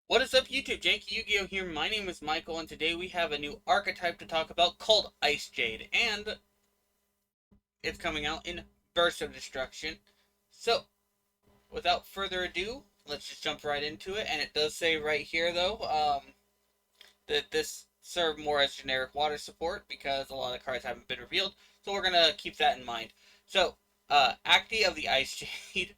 What is up, YouTube? JankyYGO here. My name is Michael, and today we have a new archetype to talk about called Icejade, and it's coming out in Burst of Destruction. So, without further ado, let's just jump right into it. And it does say right here, though, that this served more as generic water support because a lot of the cards haven't been revealed. So we're gonna keep that in mind. So, Acty of the Icejade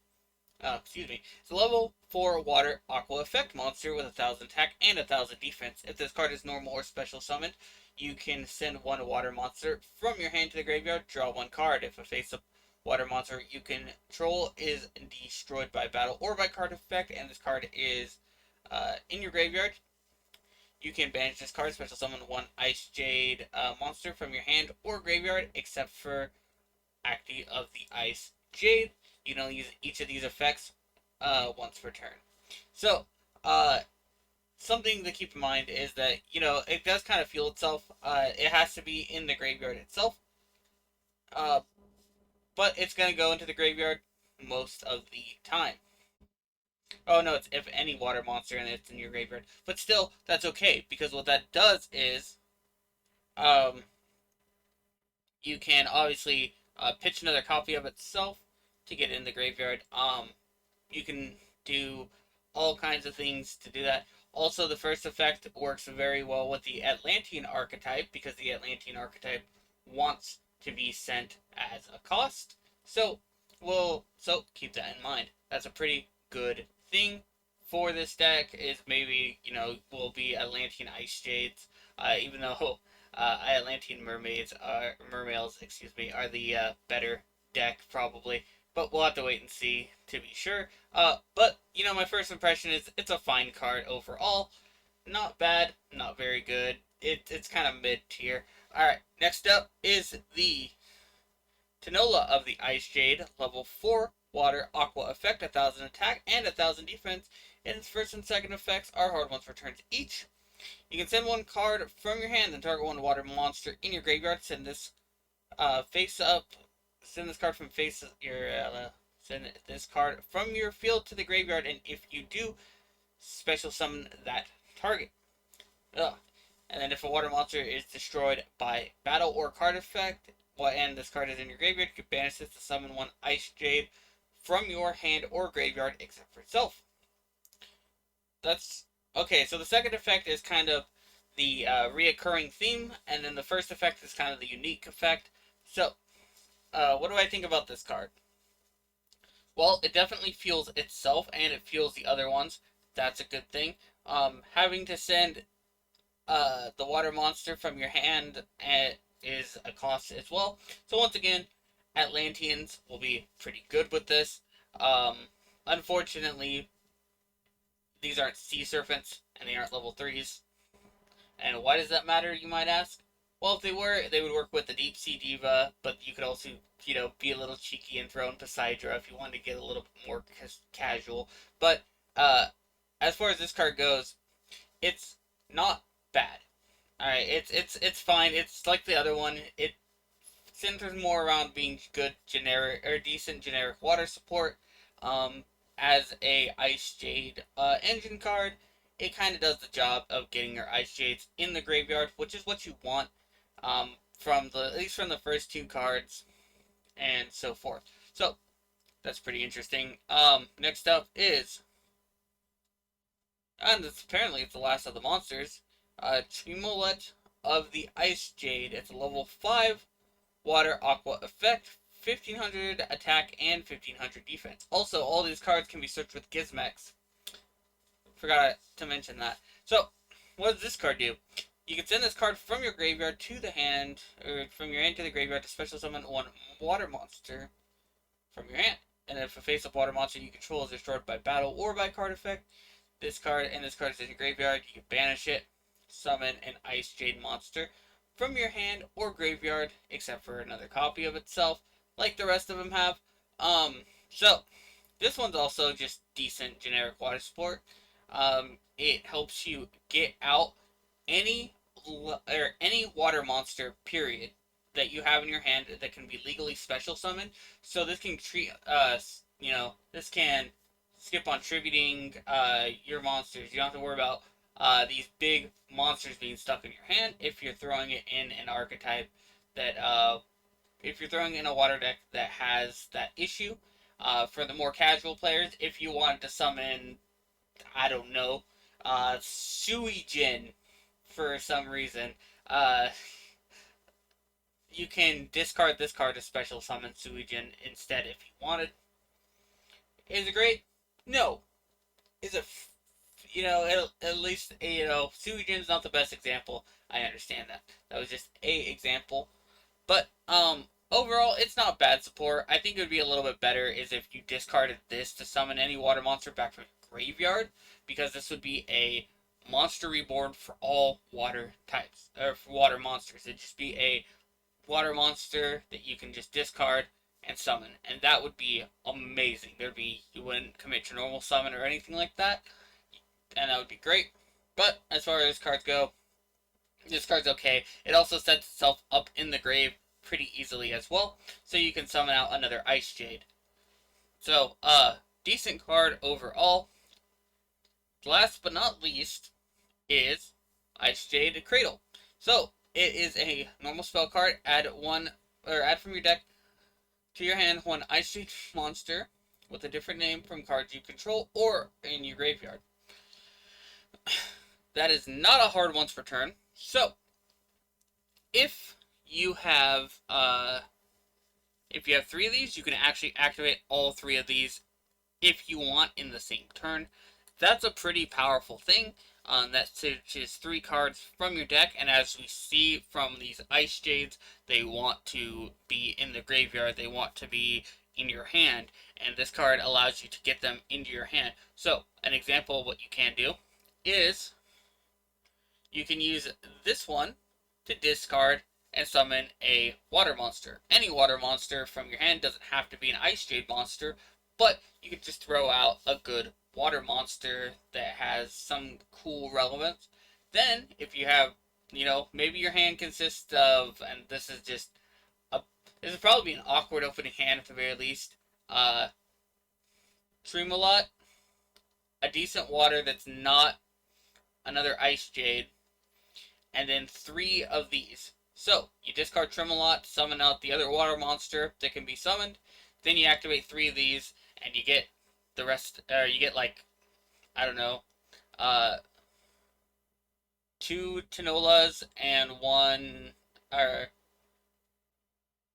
excuse me. It's a level 4 water aqua effect monster with 1,000 attack and 1,000 defense. If this card is normal or special summoned, you can send one water monster from your hand to the graveyard, draw one card. If a face-up water monster you control is destroyed by battle or by card effect, and this card is in your graveyard, you can banish this card, special summon one Icejade monster from your hand or graveyard, except for Acty of the Icejade. You can only use each of these effects once per turn. So, something to keep in mind is that, it does kind of fuel itself. It has to be in the graveyard itself. Uh, but it's going to go into the graveyard most of the time. Oh no, it's if any water monster and it's in your graveyard. But still, that's okay, because what that does is, um, you can obviously pitch another copy of itself to get in the graveyard. You can do all kinds of things to do that. Also, the first effect works very well with the Atlantean archetype because the Atlantean archetype wants to be sent as a cost. So, keep that in mind. That's a pretty good thing for this deck. Is maybe will be Atlantean Icejades, even though Atlantean mermaids, excuse me, are the better deck probably. But we'll have to wait and see to be sure. But my first impression is it's a fine card overall. Not bad, not very good. It's kind of mid tier. All right, next up is the Tinola of the Icejade, level 4 water aqua effect, 1,000 attack and 1,000 defense. And its first and second effects are hard ones for turns each. You can send one card from your hand and target one water monster in your graveyard. Send this face up. Send this card from face your send this card from your field to the graveyard, and if you do, special summon that target. Ugh. And then if a water monster is destroyed by battle or card effect, and this card is in your graveyard, you can banish this to summon one Icejade from your hand or graveyard, except for itself. That's okay. So the second effect is kind of the reoccurring theme, and then the first effect is kind of the unique effect. So, what do I think about this card? Well, it definitely fuels itself, and it fuels the other ones. That's a good thing. Having to send the water monster from your hand is a cost as well. So once again, Atlanteans will be pretty good with this. Unfortunately, these aren't sea serpents, and they aren't level 3s. And why does that matter, you might ask? Well, if they were, they would work with the Deep Sea Diva, but you could also, be a little cheeky and throw in Poseidra if you wanted to get a little bit more casual. But, as far as this card goes, it's not bad. Alright, it's fine. It's like the other one. It centers more around being good generic or decent generic water support. As a Icejade engine card, it kind of does the job of getting your Icejades in the graveyard, which is what you want. From at least from the first two cards, and so forth. So that's pretty interesting. Next up is, and apparently it's the last of the monsters, Tremolat of the Icejade. It's a level 5 water aqua effect, 1,500 attack and 1,500 defense. Also, all these cards can be searched with Gizmex. Forgot to mention that. So, what does this card do? You can send this card from your graveyard to the hand, or from your hand to the graveyard to special summon one water monster from your hand. And if a face-up water monster you control is destroyed by battle or by card effect, this card is in your graveyard, you can banish it, summon an Icejade monster from your hand or graveyard, except for another copy of itself, like the rest of them have. So this one's also just decent generic water support. It helps you get out any water monster period that you have in your hand that can be legally special summoned. So this can treat this can skip on tributing your monsters. You don't have to worry about these big monsters being stuck in your hand if you're throwing it in an archetype that if you're throwing in a water deck that has that issue. For the more casual players, if you wanted to summon, I don't know, Suijin for some reason, uh, you can discard this card to special summon Suijin instead if you wanted. Is it great? No. Is it? At least Suijin's not the best example. I understand that. That was just a example. But overall, it's not bad support. I think it would be a little bit better is if you discarded this to summon any water monster back from your graveyard, because this would be a monster reborn for all water types, or for water monsters. It'd just be a water monster that you can just discard and summon, and that would be amazing. You wouldn't commit your normal summon or anything like that, and that would be great. But as far as cards go, this card's okay. It also sets itself up in the grave pretty easily as well, so you can summon out another Icejade. So, decent card overall. Last but not least is Icejade Cradel. So, it is a normal spell card. Add from your deck to your hand one Icejade monster with a different name from cards you control or in your graveyard. That is not a hard once per turn. So, if you have three of these, you can actually activate all three of these if you want in the same turn. That's a pretty powerful thing. That searches 3 cards from your deck, and as we see from these Icejades, they want to be in the graveyard, they want to be in your hand, and this card allows you to get them into your hand. So, an example of what you can do is you can use this one to discard and summon a water monster. Any water monster from your hand, doesn't have to be an Icejade monster, but you could just throw out a good water monster that has some cool relevance. Then, if you have, maybe your hand consists of, and this is probably an awkward opening hand at the very least, Tremolat, a decent water that's not another Icejade, and then 3 of these. So, you discard Tremolat, summon out the other water monster that can be summoned, then you activate 3 of these, and you get the rest, you get like, I don't know, 2 Tinolas and 1, or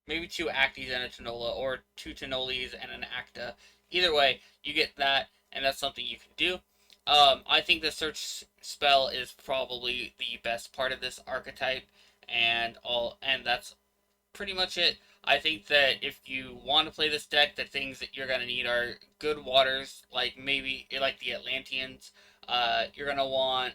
maybe 2 Actys and a Tinola, or 2 Tinolis and an Acta. Either way, you get that, and that's something you can do. I think the search spell is probably the best part of this archetype, and that's pretty much it. I think that if you want to play this deck, the things that you're going to need are good waters, like the Atlanteans. You're going to want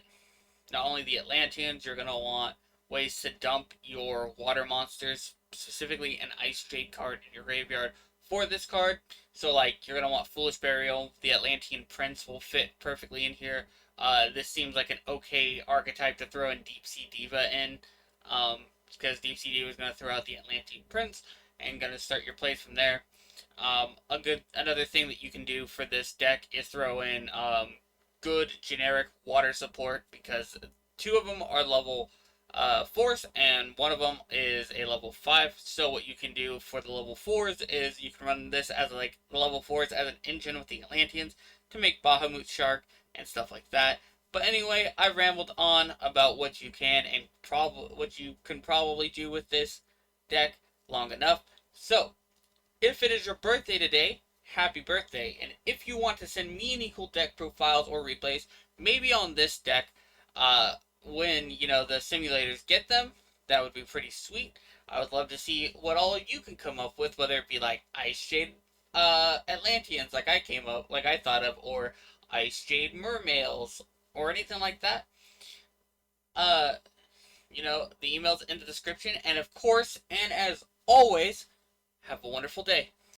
not only the Atlanteans, you're going to want ways to dump your water monsters, specifically an Icejade card in your graveyard for this card. So, you're going to want Foolish Burial. The Atlantean Prince will fit perfectly in here. This seems like an okay archetype to throw in Deep Sea Diva in, because Deep Sea Diva is going to throw out the Atlantean Prince and going to start your plays from there. Another thing that you can do for this deck is throw in good generic water support, because 2 of them are level 4s and 1 of them is a level 5. So what you can do for the level 4s is you can run this as the level 4s as an engine with the Atlanteans to make Bahamut Shark and stuff like that. But anyway, I rambled on about what you can and what you can probably do with this deck long enough. So, if it is your birthday today, happy birthday. And if you want to send me any cool deck profiles or replays, maybe on this deck, when, the simulators get them, that would be pretty sweet. I would love to see what all of you can come up with, whether it be Icejade Atlanteans like I thought of, or Icejade Mermails, or anything like that. The email's in the description, and of course, and as always, have a wonderful day.